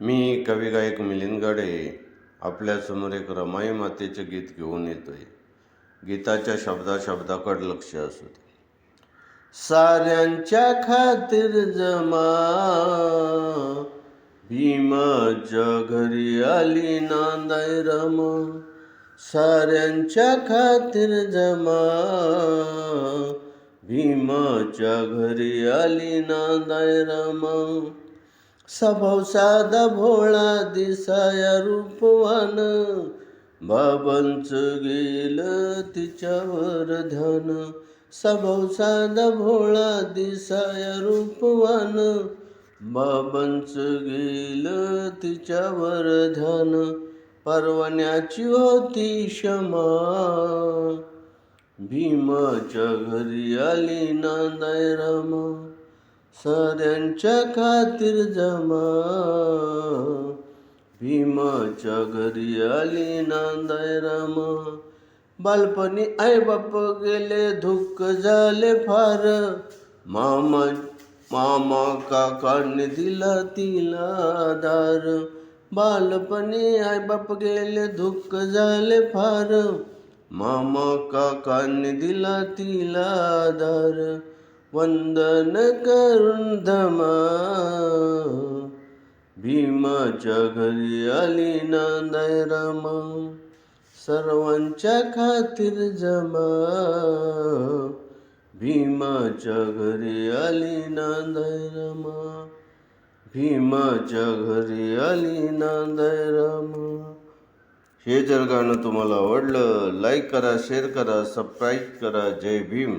मी कवी गायक मिलिंद गाडे आपल्यासमोर एक रमाई मातेचे गीत घेऊन येतोय. गीताच्या शब्दाकडे लक्ष असू दे. साऱ्यांच्या खातीर जमा भीमाच्या घरी आली नांदाय रमा. साऱ्यांच्या खातीर जमा भीमाच्या घरी आली नांदाय रमा. स्वभाव साधा भोळा दिसाया रूपवान, बाबांचं गेलं तिच्यावर ध्यान. स्वभाव साधा भोळा दिसाया रूपवान, बाबांचं गेलं तिच्यावर ध्यान. परवान्याची होती क्षमा भीमाच्या घरी आली नांदाय रमा. साऱ्यांच्या खातीर जमा भीमाच्या घरी आली नांदाय रमा. बालपणी आईबाप गेले दुःख झाले फार, मामा काकांनी दिला तिला आधार. बालपणी आईबाप गेले दुःख झाले फार, मामा काकांनी दिला तिला आधार. वंदन करून धमा भीमाच्या घरी आली नांदाय रमा. सर्वांच्या खातीर जमा भीमाच्या घरी आली नांदाय रमा. भीमाच्या घरी आली नांदाय रमा. हे जर गाणं तुम्हाला आवडलं, लाईक करा, शेअर करा, सबस्क्राईब करा. जय भीम.